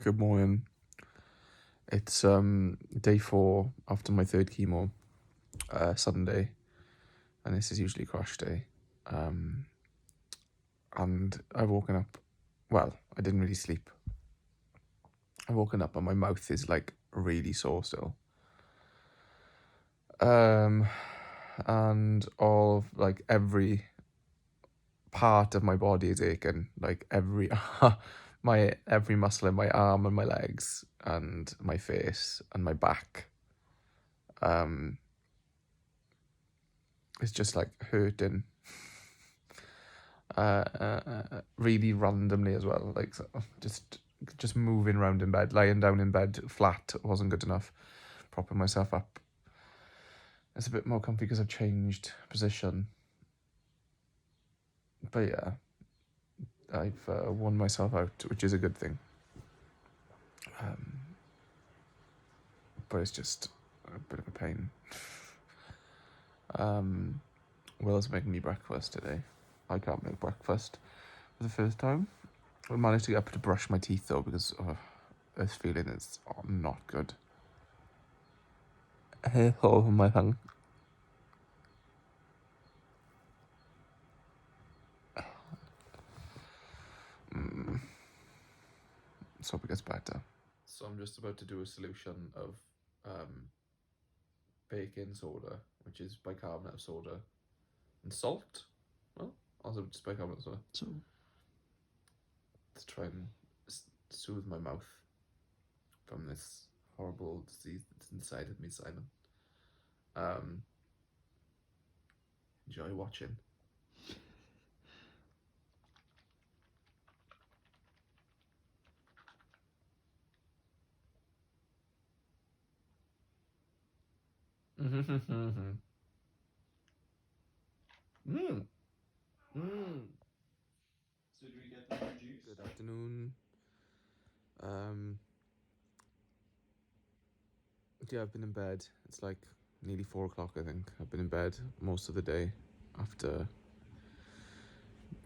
Good morning. It's day 4 after my third chemo, Sunday, and this is usually crash day. And I've woken up. Well, I didn't really sleep. I've woken up and my mouth is like really sore still. And all like every part of my body is aching, like every every muscle in my arm and my legs and my face and my back. It's just like hurting. Really randomly as well, like just moving around in bed, lying down in bed flat wasn't good enough. Propping myself up, it's a bit more comfy because I've changed position. But yeah, I've worn myself out, which is a good thing. But it's just a bit of a pain. Will's making me breakfast today. I can't make breakfast for the first time. I managed to get up to brush my teeth though, because this feeling is not good. Hair hole in my tongue. Let's hope it gets better. So I'm just about to do a solution of baking soda, which is bicarbonate of soda, and salt. Well, also just bicarbonate of soda. So to try and soothe my mouth from this horrible disease that's inside of me, Simon. Enjoy watching. So do we get the juice? Good afternoon. Yeah, I've been in bed. It's like nearly 4 o'clock, I think. I've been in bed most of the day after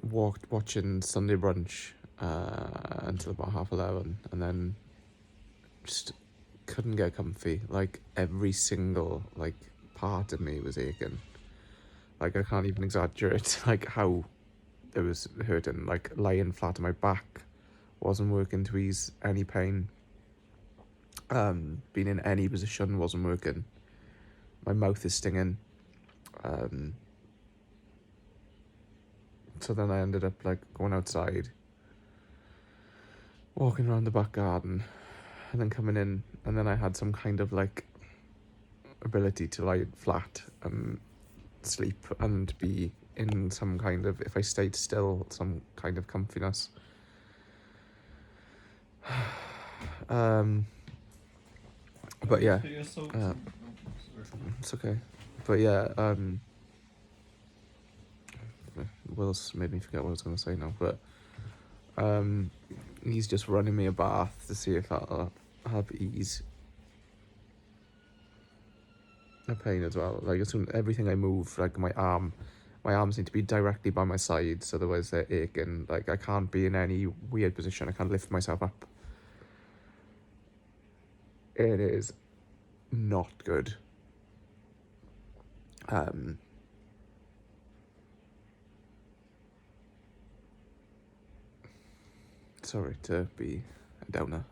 watching Sunday brunch until about 11:30, and then just couldn't get comfy. Like every single part of me was aching. Like I can't even exaggerate like how it was hurting. Like lying flat on my back wasn't working to ease any pain. Being in any position wasn't working. My mouth is stinging. So then I ended up like going outside, walking around the back garden, and then coming in, and then I had some kind of like ability to lie flat and sleep and be in some kind of, if I stayed still, some kind of comfiness. But yeah, it's okay. But yeah, Will's made me forget what I was going to say now, but he's just running me a bath to see if that'll help ease the pain as well. Like as soon everything I move, like my arms need to be directly by my sides, otherwise they're aching. Like I can't be in any weird position. I can't lift myself up. It is not good. Sorry to be a downer.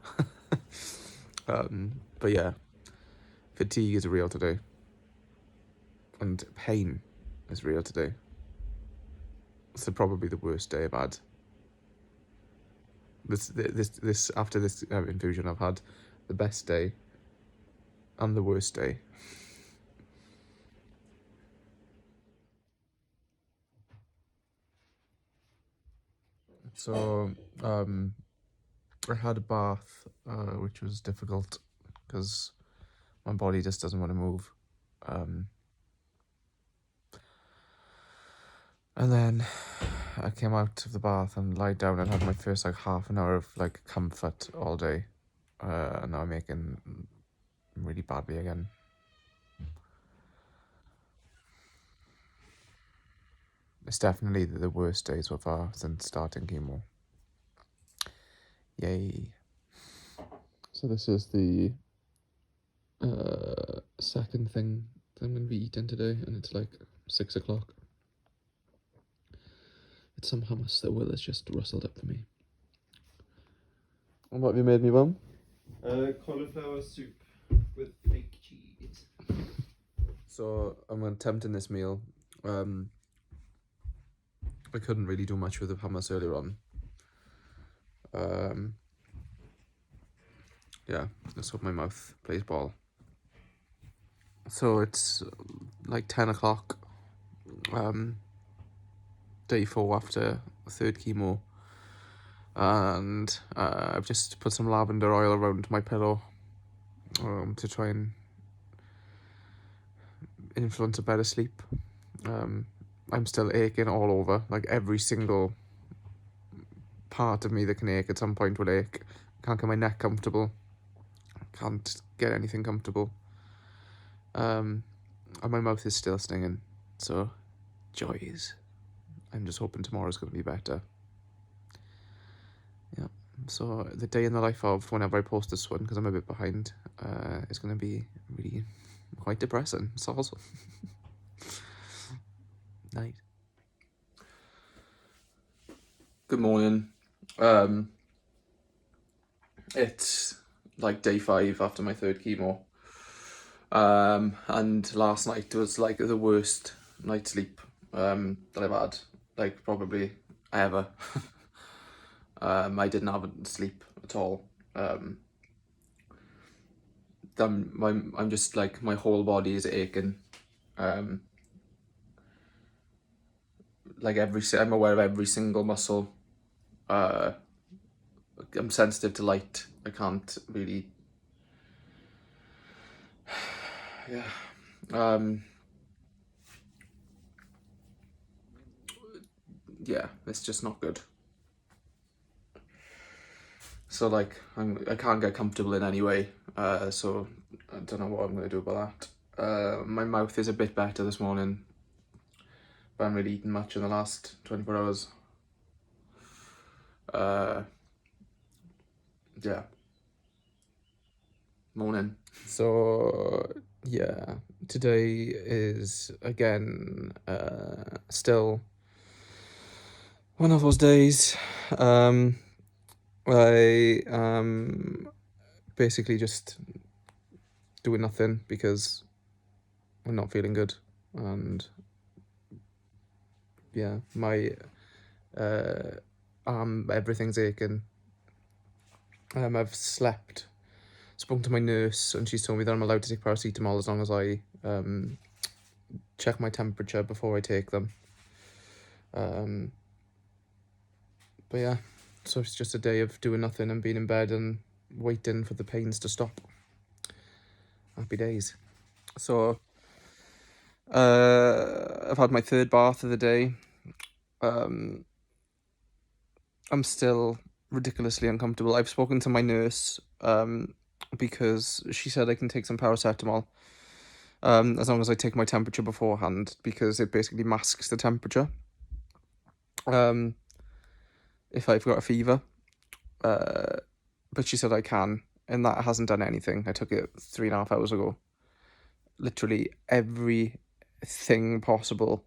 But yeah, fatigue is real today, and pain is real today. It's probably the worst day I've had. This after this infusion, I've had the best day and the worst day. So I had a bath, which was difficult because my body just doesn't want to move. And then I came out of the bath and lied down and had my first like half an hour of like comfort all day. And now I'm aching really badly again. It's definitely the worst day so far since starting chemo. Yay. So this is the second thing that I'm going to be eating today, and it's like 6 o'clock. It's some hummus that Will has just rustled up for me. And what have you made me, Mum? Cauliflower soup with fake cheese. So I'm attempting this meal. I couldn't really do much with the hummus earlier on. Yeah, let's hope my mouth plays ball. So it's like 10 o'clock, day 4 after third chemo, and I've just put some lavender oil around my pillow to try and influence a better sleep. I'm still aching all over, like every single part of me that can ache at some point will ache. Can't get my neck comfortable, can't get anything comfortable, and my mouth is still stinging, so joys. I'm just hoping tomorrow's going to be better. Yeah, so the day in the life of whenever I post this one, because I'm a bit behind, it's going to be really quite depressing. It's awesome. Night. Good morning. It's like day 5 after my third chemo. And last night was like the worst night's sleep that I've had, like probably ever. I didn't have sleep at all. I'm just like, my whole body is aching. Like I'm aware of every single muscle. I'm sensitive to light. I can't really. Yeah. Yeah, it's just not good. So like, I can't get comfortable in any way. So I don't know what I'm gonna do about that. My mouth is a bit better this morning, but I haven't really eaten much in the last 24 hours. Yeah. Morning. So yeah, today is again still one of those days. I basically just doing nothing because I'm not feeling good, and yeah, my arm, everything's aching. I've spoken to my nurse, and she's told me that I'm allowed to take paracetamol as long as I check my temperature before I take them. But yeah, so it's just a day of doing nothing and being in bed and waiting for the pains to stop. Happy days. So I've had my third bath of the day. I'm still ridiculously uncomfortable. I've spoken to my nurse because she said I can take some paracetamol as long as I take my temperature beforehand, because it basically masks the temperature if I've got a fever. But she said I can, and that hasn't done anything. I took it 3.5 hours ago. Literally everything possible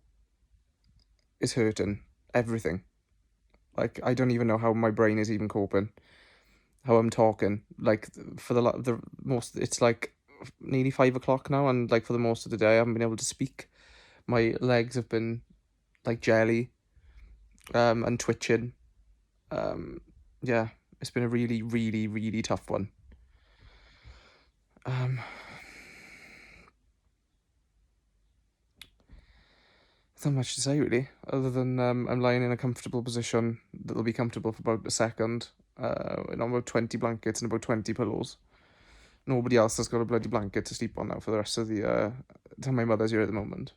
is hurting. Everything. Like, I don't even know how my brain is even coping. How I'm talking. Like, for the most, it's like nearly 5 o'clock now, and like for the most of the day I haven't been able to speak. My legs have been like jelly, and twitching. Yeah, it's been a really, really, really tough one. Not much to say really, other than I'm lying in a comfortable position that'll be comfortable for about a second, in about 20 blankets and about 20 pillows. Nobody else has got a bloody blanket to sleep on now for the rest of the time my mother's here at the moment.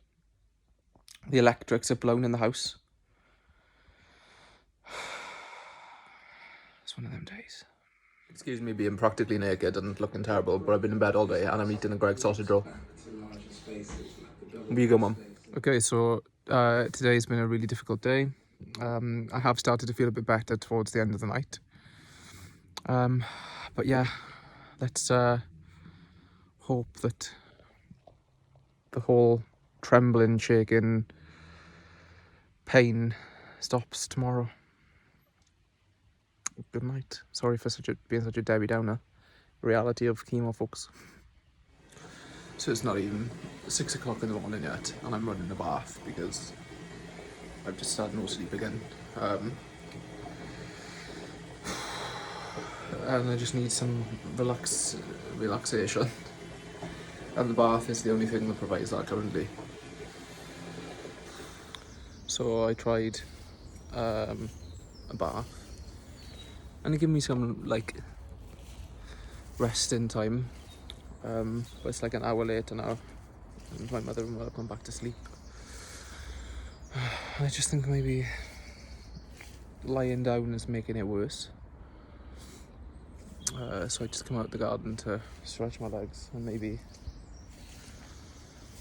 The electrics are blown in the house. It's one of them days. Excuse me being practically naked and looking terrible, but I've been in bed all day and I'm eating a Greggs sausage roll. Where you go, Mum? Okay, so today's been a really difficult day. I have started to feel a bit better towards the end of the night. But yeah, let's hope that the whole trembling, shaking, pain stops tomorrow. Good night. Sorry for being such a Debbie Downer. Reality of chemo, folks. So it's not even 6 o'clock in the morning yet, and I'm running a bath because I've just had no sleep again. And I just need some relaxation. And the bath is the only thing that provides that currently. So I tried a bath, and it gave me some like resting time. But it's like an hour later now, and my mother-in-law have gone back to sleep. I just think maybe lying down is making it worse. So I just come out the garden to stretch my legs and maybe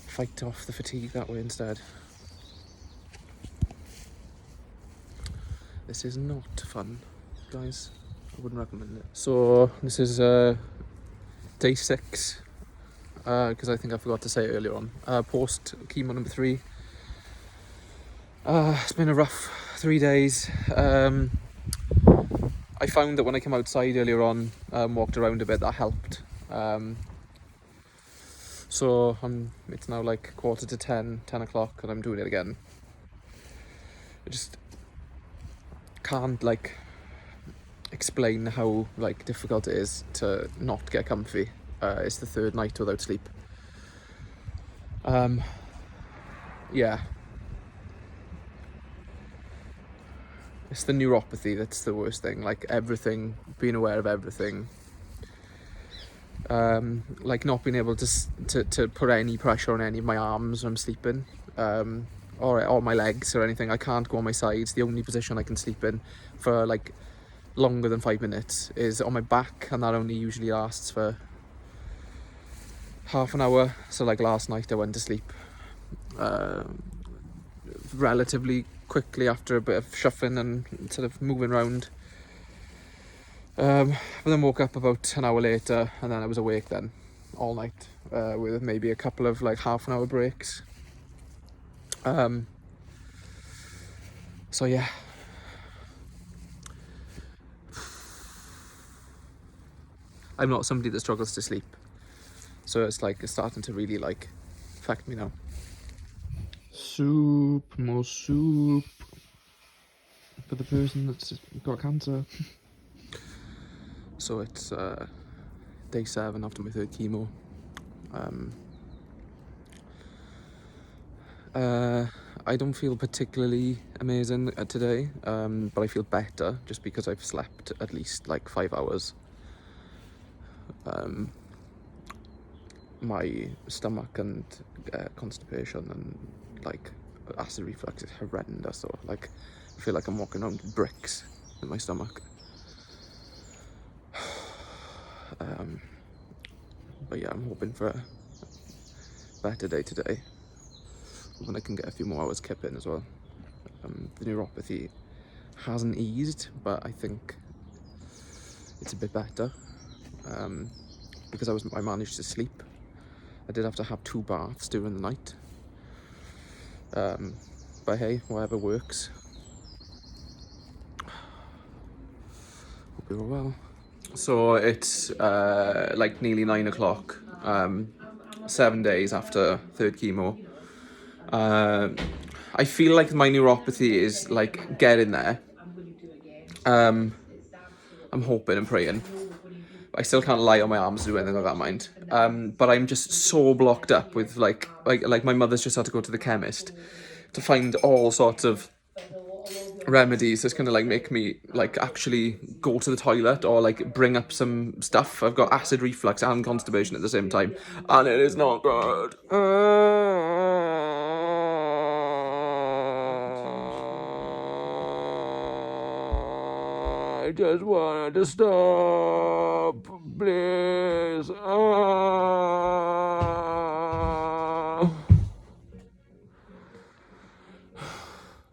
fight off the fatigue that way instead. This is not fun, guys. I wouldn't recommend it. So this is day 6, because I think I forgot to say it earlier on. Post chemo number 3. It's been a rough 3 days. I found that when I came outside earlier on, walked around a bit, that helped. So it's now like 10 o'clock, and I'm doing it again. I just can't like explain how like difficult it is to not get comfy. It's the 3rd night without sleep. Yeah. It's the neuropathy that's the worst thing, like everything, being aware of everything. Like not being able to put any pressure on any of my arms when I'm sleeping, or my legs or anything. I can't go on my sides. The only position I can sleep in for like longer than 5 minutes is on my back, and that only usually lasts for half an hour. So like last night I went to sleep relatively quickly after a bit of shuffling and sort of moving around, but then woke up about an hour later, and then I was awake then all night, with maybe a couple of like half an hour breaks. So yeah, I'm not somebody that struggles to sleep, so it's like it's starting to really like affect me now. Soup, more soup for the person that's got cancer. So it's day 7 after my 3rd chemo. I don't feel particularly amazing today, but I feel better just because I've slept at least like 5 hours. My stomach and constipation and like acid reflux is horrendous, so like I feel like I'm walking around with bricks in my stomach. But yeah, I'm hoping for a better day today, when I can get a few more hours kept in as well. The neuropathy hasn't eased, but I think it's a bit better, because I managed to sleep. I did have to have 2 baths during the night, but hey, whatever works. Hope you're all well. So it's like nearly 9 o'clock, 7 days after 3rd chemo. I feel like my neuropathy is like getting there. I'm hoping and praying. I still can't lie on my arms or do anything like that, mind. But I'm just so blocked up with like my mother's just had to go to the chemist to find all sorts of remedies that's gonna like make me like actually go to the toilet or like bring up some stuff. I've got acid reflux and constipation at the same time, and it is not good. I just wanted to stop, please.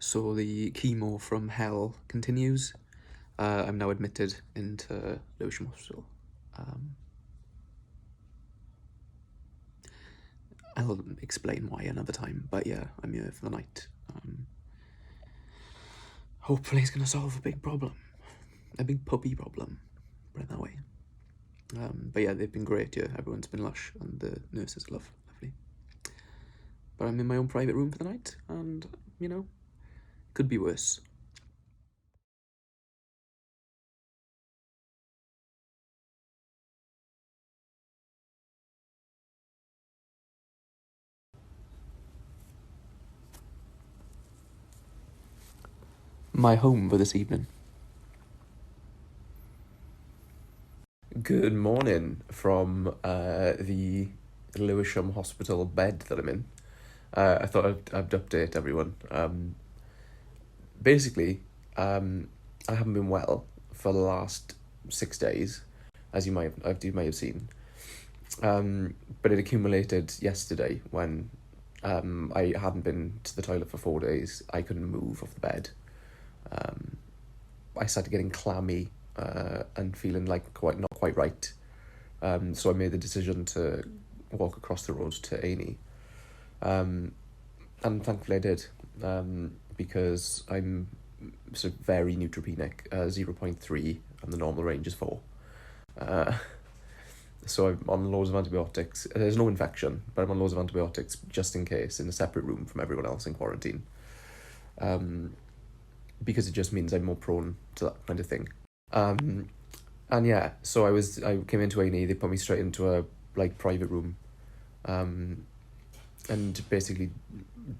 So the chemo from hell continues. I'm now admitted into Lewisham Hospital. I'll explain why another time, but yeah, I'm here for the night. Hopefully it's going to solve a big problem. A big puppy problem, put it that way. But yeah, they've been great here. Everyone's been lush, and the nurses are lovely. But I'm in my own private room for the night, and, you know, could be worse. My home for this evening. Good morning from the Lewisham Hospital bed that I'm in. I thought I'd update everyone. Basically, I haven't been well for the last 6 days, as you might have seen. But it accumulated yesterday when I hadn't been to the toilet for 4 days. I couldn't move off the bed. I started getting clammy and feeling like not quite right. So I made the decision to walk across the road to A&E. And thankfully I did, because I'm sort of very neutropenic, 0.3, and the normal range is 4. So I'm on loads of antibiotics. There's no infection, but I'm on loads of antibiotics just in case, in a separate room from everyone else in quarantine. Because it just means I'm more prone to that kind of thing. And yeah, so I came into A&E, they put me straight into a private room, and basically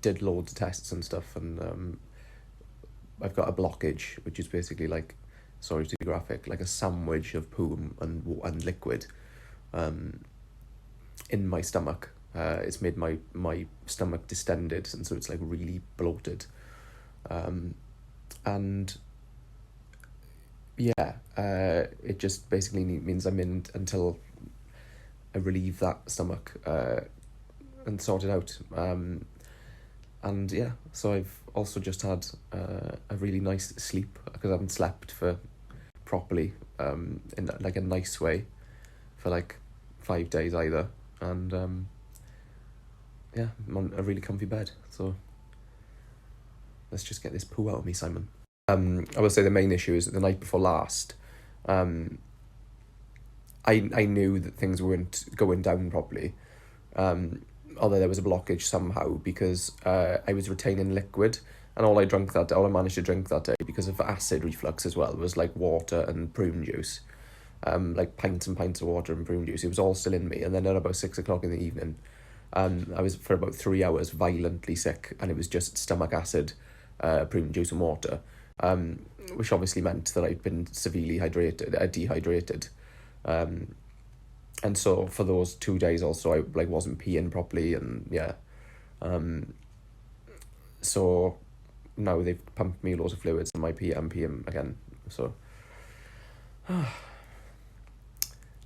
did loads of tests and stuff, and I've got a blockage, which is basically sorry to be graphic, like a sandwich of poo and liquid in my stomach. It's made my stomach distended, and so it's really bloated. And yeah, it just basically means I'm in until I relieve that stomach and sort it out. And yeah, so I've also just had a really nice sleep, because I haven't slept properly in a nice way for 5 days either. And yeah, I'm on a really comfy bed, so let's just get this poo out of me, Simon. I will say the main issue is that the night before last, I knew that things weren't going down properly, although there was a blockage somehow, because I was retaining liquid, and all I managed to drink that day, because of acid reflux as well, was water and prune juice, pints and pints of water and prune juice. It was all still in me, and then at about 6 o'clock in the evening, I was for about 3 hours violently sick, and it was just stomach acid, prune juice and water, which obviously meant that I'd been severely dehydrated. And so for those 2 days also, I wasn't peeing properly, and yeah. So now they've pumped me loads of fluids, and I'm peeing again. So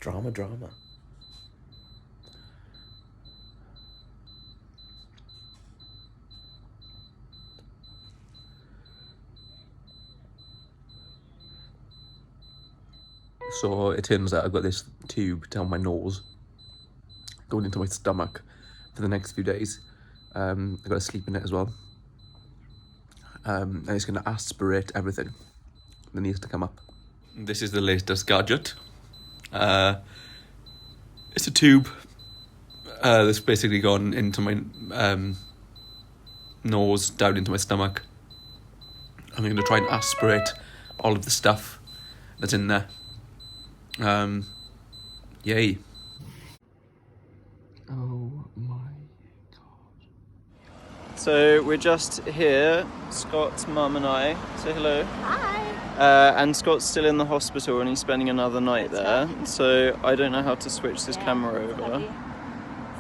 drama. So it turns out I've got this tube down my nose going into my stomach for the next few days. I've got to sleep in it as well. And it's going to aspirate everything that needs to come up. This is the latest gadget. It's a tube that's basically gone into my nose, down into my stomach. I'm going to try and aspirate all of the stuff that's in there. Yay. Oh my god. So we're just here, Scott's mum and I. Say hello. Hi. And Scott's still in the hospital, and he's spending another night there. So I don't know how to switch this camera over.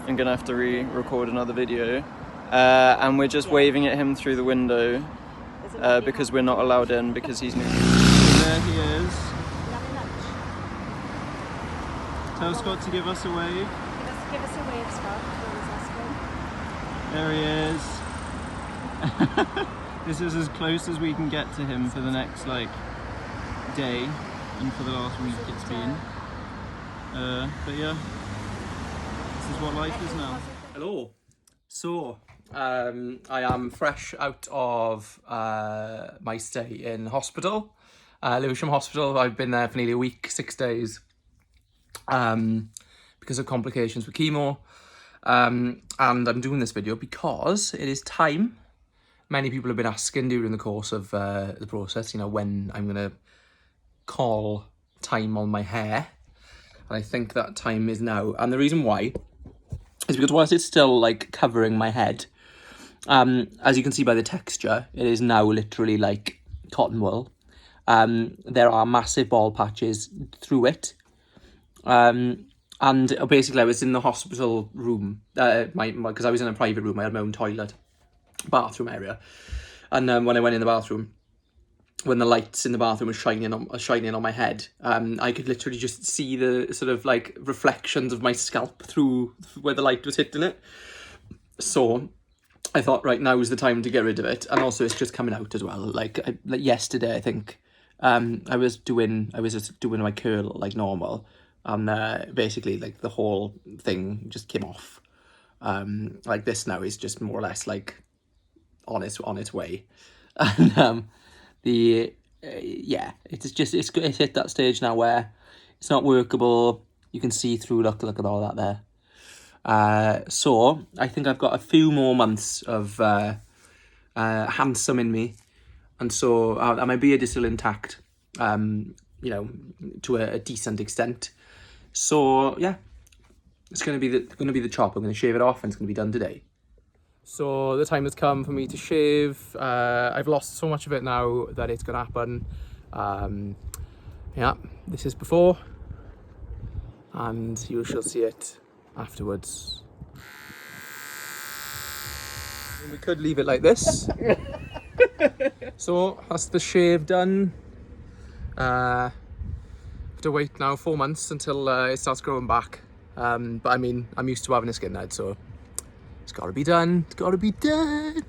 I'm gonna have to re-record another video. And we're just waving at him through the window because we're not allowed in because he's new. There he is. Tell Scott to give us a wave. Give us a wave, Scott. There he is. This is as close as we can get to him for the next day, and for the last week it's been. But yeah, this is what life is now. Hello. So, I am fresh out of my stay in hospital, Lewisham Hospital. I've been there for nearly a week, 6 days, because of complications with chemo. And I'm doing this video because it is time. Many people have been asking during the course of the process, you know, when I'm going to call time on my hair. And I think that time is now. And the reason why is because whilst it's still like covering my head, as you can see by the texture, it is now literally like cotton wool. There are massive bald patches through it. And basically I was in the hospital room, because I was in a private room. I had my own toilet, bathroom area. And when I went in the bathroom, when the lights in the bathroom were shining on my head, I could literally just see the sort of like reflections of my scalp through where the light was hitting it. So I thought, right, now is the time to get rid of it. And also it's just coming out as well. Like yesterday, I think, I was just doing my curl like normal, and basically like the whole thing just came off. Like this now is just more or less like on its way. And yeah, it's hit that stage now where it's not workable. You can see through. Look at all that there. So I think I've got a few more months of handsome in me, and so my beard is still intact, you know, to a decent extent. So yeah, it's gonna be the chop. I'm gonna shave it off, and it's gonna be done today. So the time has come for me to shave. I've lost so much of it now that it's gonna happen. Yeah, this is before, and you shall see it afterwards. We could leave it like this. So that's the shave done. Have to wait now 4 months until it starts growing back. But I mean, I'm used to having a skinhead, so it's got to be done. It's got to be done.